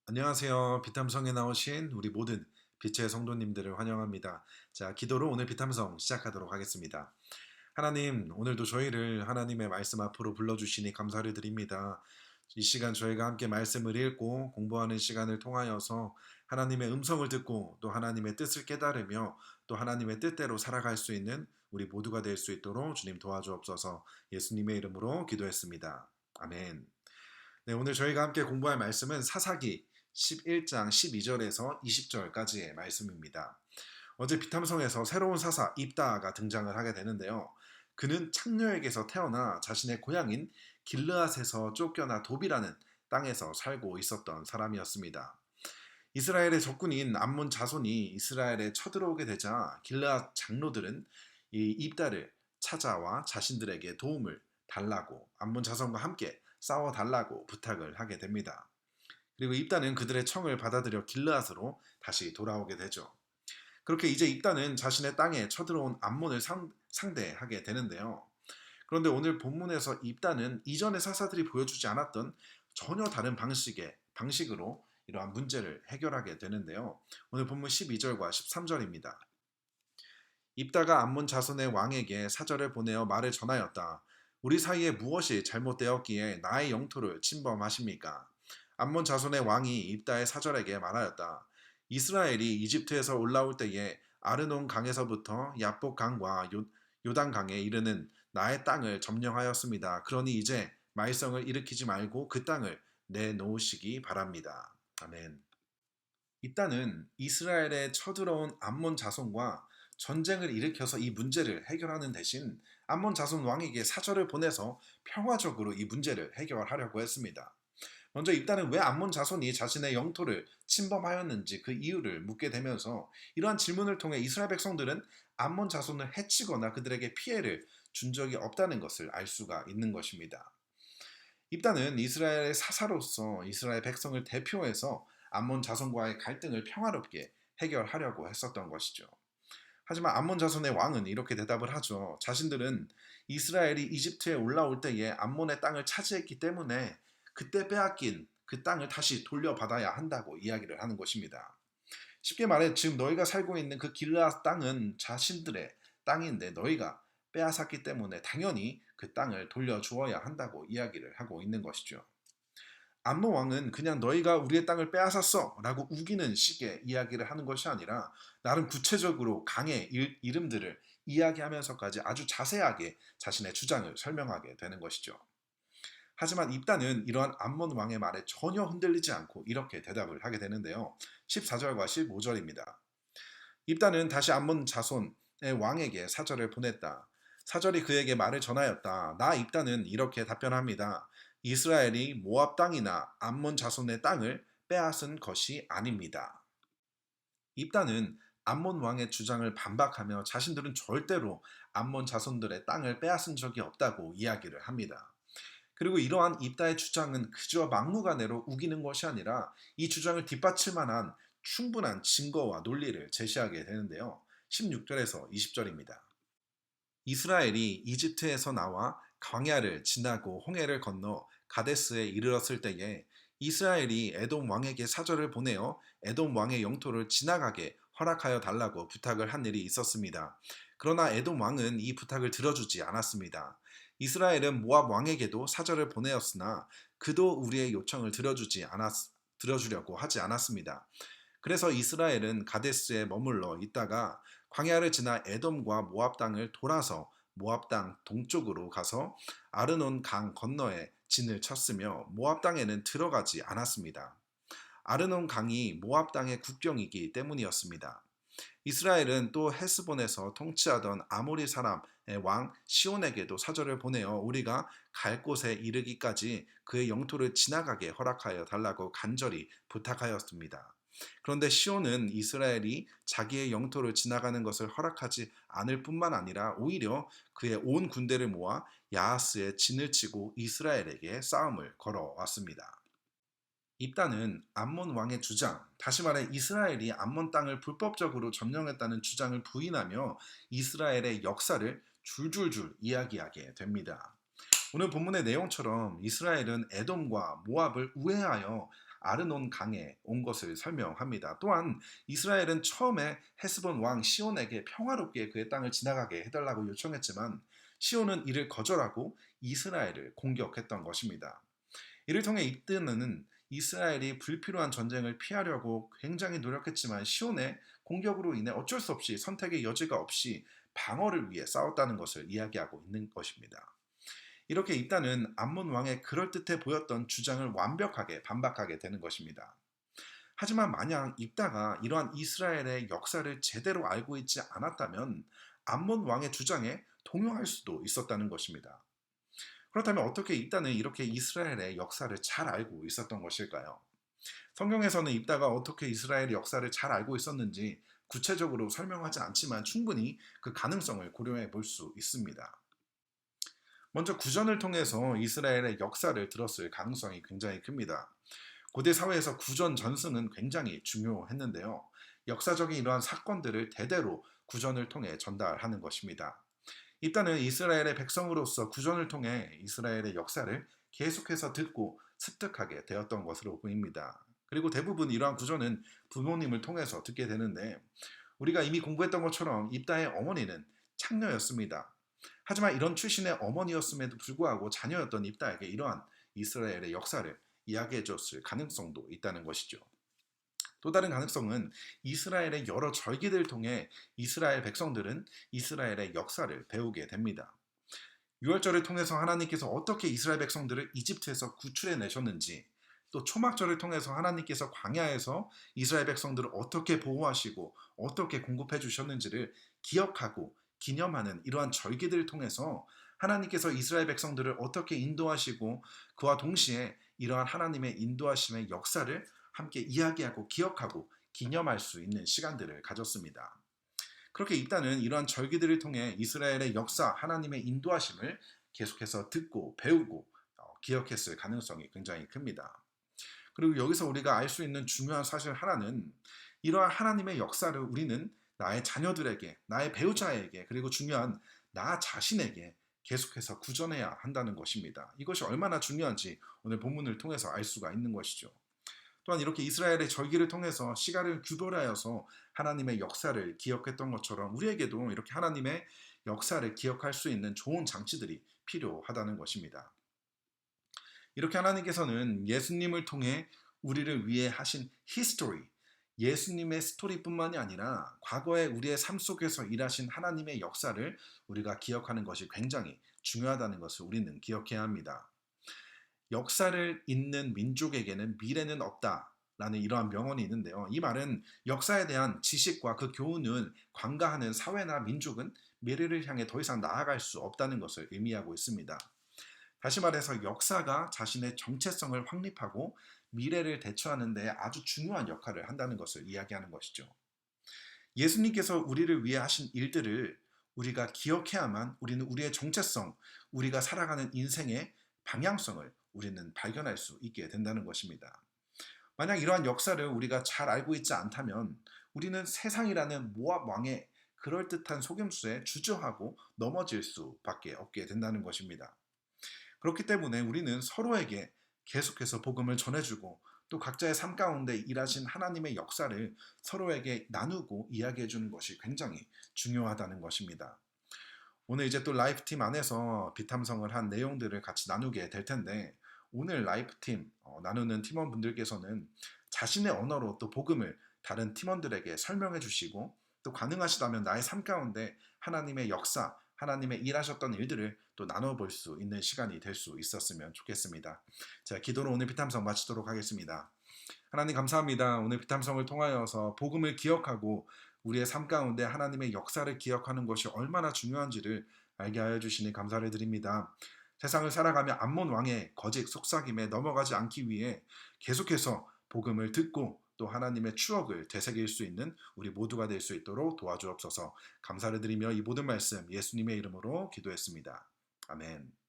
안녕하세요. 비탐성에 나오신 우리 모든 빛의 성도님들을 환영합니다. 자, 기도로 오늘 비탐성 시작하도록 하겠습니다. 하나님, 오늘도 저희를 하나님의 말씀 앞으로 불러주시니 감사를 드립니다. 이 시간 저희가 함께 말씀을 읽고 공부하는 시간을 통하여서 하나님의 음성을 듣고 또 하나님의 뜻을 깨달으며 또 하나님의 뜻대로 살아갈 수 있는 우리 모두가 될 수 있도록 주님 도와주옵소서. 예수님의 이름으로 기도했습니다. 아멘. 네, 오늘 저희가 함께 공부할 말씀은 사사기 11장 12절에서 20절까지의 말씀입니다. 어제 비탐성에서 새로운 사사 입다가 등장을 하게 되는데요. 그는 창녀에게서 태어나 자신의 고향인 길르앗에서 쫓겨나 도비라는 땅에서 살고 있었던 사람이었습니다. 이스라엘의 적군인 암몬 자손이 이스라엘에 쳐들어오게 되자 길르앗 장로들은 이 입다를 찾아와 자신들에게 도움을 달라고 암몬 자손과 함께 싸워달라고 부탁을 하게 됩니다. 그리고 입다는 그들의 청을 받아들여 길르앗으로 다시 돌아오게 되죠. 그렇게 이제 입다는 자신의 땅에 쳐들어온 암몬을 상대하게 되는데요. 그런데 오늘 본문에서 입다는 이전의 사사들이 보여주지 않았던 전혀 다른 방식으로 이러한 문제를 해결하게 되는데요. 오늘 본문 12절과 13절입니다. 입다가 암몬 자손의 왕에게 사절을 보내어 말을 전하였다. 우리 사이에 무엇이 잘못되었기에 나의 영토를 침범하십니까? 암몬 자손의 왕이 입다의 사절에게 말하였다. 이스라엘이 이집트에서 올라올 때에 아르논 강에서부터 야복 강과 요단 강에 이르는 나의 땅을 점령하였습니다. 그러니 이제 말썽을 일으키지 말고 그 땅을 내놓으시기 바랍니다. 아멘. 입다는 이스라엘에 쳐들어온 암몬 자손과 전쟁을 일으켜서 이 문제를 해결하는 대신 암몬 자손 왕에게 사절을 보내서 평화적으로 이 문제를 해결하려고 했습니다. 먼저 입다는 왜 암몬 자손이 자신의 영토를 침범하였는지 그 이유를 묻게 되면서 이러한 질문을 통해 이스라엘 백성들은 암몬 자손을 해치거나 그들에게 피해를 준 적이 없다는 것을 알 수가 있는 것입니다. 입다는 이스라엘의 사사로서 이스라엘 백성을 대표해서 암몬 자손과의 갈등을 평화롭게 해결하려고 했었던 것이죠. 하지만 암몬 자손의 왕은 이렇게 대답을 하죠. 자신들은 이스라엘이 이집트에 올라올 때에 암몬의 땅을 차지했기 때문에 그때 빼앗긴 그 땅을 다시 돌려받아야 한다고 이야기를 하는 것입니다. 쉽게 말해 지금 너희가 살고 있는 그 길르앗 땅은 자신들의 땅인데 너희가 빼앗았기 때문에 당연히 그 땅을 돌려주어야 한다고 이야기를 하고 있는 것이죠. 암몬 왕은 그냥 너희가 우리의 땅을 빼앗았어 라고 우기는 식의 이야기를 하는 것이 아니라 나름 구체적으로 강의 이름들을 이야기하면서까지 아주 자세하게 자신의 주장을 설명하게 되는 것이죠. 하지만 입다는 이러한 암몬 왕의 말에 전혀 흔들리지 않고 이렇게 대답을 하게 되는데요. 14절과 15절입니다. 입다는 다시 암몬 자손의 왕에게 사절을 보냈다. 사절이 그에게 말을 전하였다. 나 입다는 이렇게 답변합니다. 이스라엘이 모압 땅이나 암몬 자손의 땅을 빼앗은 것이 아닙니다. 입다는 암몬 왕의 주장을 반박하며 자신들은 절대로 암몬 자손들의 땅을 빼앗은 적이 없다고 이야기를 합니다. 그리고 이러한 입다의 주장은 그저 막무가내로 우기는 것이 아니라 이 주장을 뒷받칠 만한 충분한 증거와 논리를 제시하게 되는데요. 16절에서 20절입니다. 이스라엘이 이집트에서 나와 광야를 지나고 홍해를 건너 가데스에 이르렀을 때에 이스라엘이 에돔 왕에게 사절을 보내어 에돔 왕의 영토를 지나가게 허락하여 달라고 부탁을 한 일이 있었습니다. 그러나 에돔 왕은 이 부탁을 들어주지 않았습니다. 이스라엘은 모압 왕에게도 사절을 보내었으나 그도 우리의 요청을 들어주려고 하지 않았습니다. 그래서 이스라엘은 가데스에 머물러 있다가 광야를 지나 에돔과 모압 땅을 돌아서 모압 땅 동쪽으로 가서 아르논 강 건너에 진을 쳤으며 모압 땅에는 들어가지 않았습니다. 아르논 강이 모압 땅의 국경이기 때문이었습니다. 이스라엘은 또 헤스본에서 통치하던 아모리 사람의 왕 시온에게도 사절을 보내어 우리가 갈 곳에 이르기까지 그의 영토를 지나가게 허락하여 달라고 간절히 부탁하였습니다. 그런데 시온은 이스라엘이 자기의 영토를 지나가는 것을 허락하지 않을 뿐만 아니라 오히려 그의 온 군대를 모아 야하스에 진을 치고 이스라엘에게 싸움을 걸어왔습니다. 입다는 암몬 왕의 주장, 다시 말해 이스라엘이 암몬 땅을 불법적으로 점령했다는 주장을 부인하며 이스라엘의 역사를 줄줄줄 이야기하게 됩니다. 오늘 본문의 내용처럼 이스라엘은 에돔과 모압을 우회하여 아르논 강에 온 것을 설명합니다. 또한 이스라엘은 처음에 헤스본 왕 시온에게 평화롭게 그의 땅을 지나가게 해달라고 요청했지만 시온은 이를 거절하고 이스라엘을 공격했던 것입니다. 이를 통해 이때는 이스라엘이 불필요한 전쟁을 피하려고 굉장히 노력했지만 시온의 공격으로 인해 어쩔 수 없이 선택의 여지가 없이 방어를 위해 싸웠다는 것을 이야기하고 있는 것입니다. 이렇게 입다는 암몬 왕의 그럴듯해 보였던 주장을 완벽하게 반박하게 되는 것입니다. 하지만 만약 입다가 이러한 이스라엘의 역사를 제대로 알고 있지 않았다면 암몬 왕의 주장에 동요할 수도 있었다는 것입니다. 그렇다면 어떻게 입다는 이렇게 이스라엘의 역사를 잘 알고 있었던 것일까요? 성경에서는 입다가 어떻게 이스라엘의 역사를 잘 알고 있었는지 구체적으로 설명하지 않지만 충분히 그 가능성을 고려해 볼 수 있습니다. 먼저 구전을 통해서 이스라엘의 역사를 들었을 가능성이 굉장히 큽니다. 고대 사회에서 구전 전승은 굉장히 중요했는데요. 역사적인 이러한 사건들을 대대로 구전을 통해 전달하는 것입니다. 입다는 이스라엘의 백성으로서 구전을 통해 이스라엘의 역사를 계속해서 듣고 습득하게 되었던 것으로 보입니다. 그리고 대부분 이러한 구전은 부모님을 통해서 듣게 되는데 우리가 이미 공부했던 것처럼 입다의 어머니는 창녀였습니다. 하지만 이런 출신의 어머니였음에도 불구하고 자녀였던 입다에게 이러한 이스라엘의 역사를 이야기해 줬을 가능성도 있다는 것이죠. 또 다른 가능성은 이스라엘의 여러 절기들을 통해 이스라엘 백성들은 이스라엘의 역사를 배우게 됩니다. 유월절을 통해서 하나님께서 어떻게 이스라엘 백성들을 이집트에서 구출해 내셨는지, 또 초막절을 통해서 하나님께서 광야에서 이스라엘 백성들을 어떻게 보호하시고 어떻게 공급해 주셨는지를 기억하고 기념하는 이러한 절기들을 통해서 하나님께서 이스라엘 백성들을 어떻게 인도하시고 그와 동시에 이러한 하나님의 인도하심의 역사를 함께 이야기하고 기억하고 기념할 수 있는 시간들을 가졌습니다. 그렇게 입다는 이러한 절기들을 통해 이스라엘의 역사, 하나님의 인도하심을 계속해서 듣고 배우고 기억했을 가능성이 굉장히 큽니다. 그리고 여기서 우리가 알 수 있는 중요한 사실 하나는 이러한 하나님의 역사를 우리는 나의 자녀들에게, 나의 배우자에게, 그리고 중요한 나 자신에게 계속해서 구전해야 한다는 것입니다. 이것이 얼마나 중요한지 오늘 본문을 통해서 알 수가 있는 것이죠. 또한 이렇게 이스라엘의 절기를 통해서 시간을 규별하여서 하나님의 역사를 기억했던 것처럼 우리에게도 이렇게 하나님의 역사를 기억할 수 있는 좋은 장치들이 필요하다는 것입니다. 이렇게 하나님께서는 예수님을 통해 우리를 위해 하신 히스토리, 예수님의 스토리뿐만이 아니라 과거에 우리의 삶 속에서 일하신 하나님의 역사를 우리가 기억하는 것이 굉장히 중요하다는 것을 우리는 기억해야 합니다. 역사를 잇는 민족에게는 미래는 없다라는 이러한 명언이 있는데요. 이 말은 역사에 대한 지식과 그 교훈을 관가하는 사회나 민족은 미래를 향해 더 이상 나아갈 수 없다는 것을 의미하고 있습니다. 다시 말해서 역사가 자신의 정체성을 확립하고 미래를 대처하는 데 아주 중요한 역할을 한다는 것을 이야기하는 것이죠. 예수님께서 우리를 위해 하신 일들을 우리가 기억해야만 우리는 우리의 정체성, 우리가 살아가는 인생의 방향성을 우리는 발견할 수 있게 된다는 것입니다. 만약 이러한 역사를 우리가 잘 알고 있지 않다면 우리는 세상이라는 모압 왕의 그럴듯한 속임수에 주저하고 넘어질 수밖에 없게 된다는 것입니다. 그렇기 때문에 우리는 서로에게 계속해서 복음을 전해주고 또 각자의 삶 가운데 일하신 하나님의 역사를 서로에게 나누고 이야기해 주는 것이 굉장히 중요하다는 것입니다. 오늘 이제 또 라이프팀 안에서 비탐성을 한 내용들을 같이 나누게 될 텐데 오늘 라이프팀 나누는 팀원분들께서는 자신의 언어로 또 복음을 다른 팀원들에게 설명해 주시고 또 가능하시다면 나의 삶 가운데 하나님의 역사, 하나님의 일하셨던 일들을 또 나눠볼 수 있는 시간이 될 수 있었으면 좋겠습니다. 자, 기도로 오늘 비탐성 마치도록 하겠습니다. 하나님 감사합니다. 오늘 비탐성을 통하여서 복음을 기억하고 우리의 삶 가운데 하나님의 역사를 기억하는 것이 얼마나 중요한지를 알게 하여 주시니 감사를 드립니다. 세상을 살아가며 암몬 왕의 거짓 속삭임에 넘어가지 않기 위해 계속해서 복음을 듣고 또 하나님의 추억을 되새길 수 있는 우리 모두가 될 수 있도록 도와주옵소서. 감사를 드리며 이 모든 말씀 예수님의 이름으로 기도했습니다. 아멘.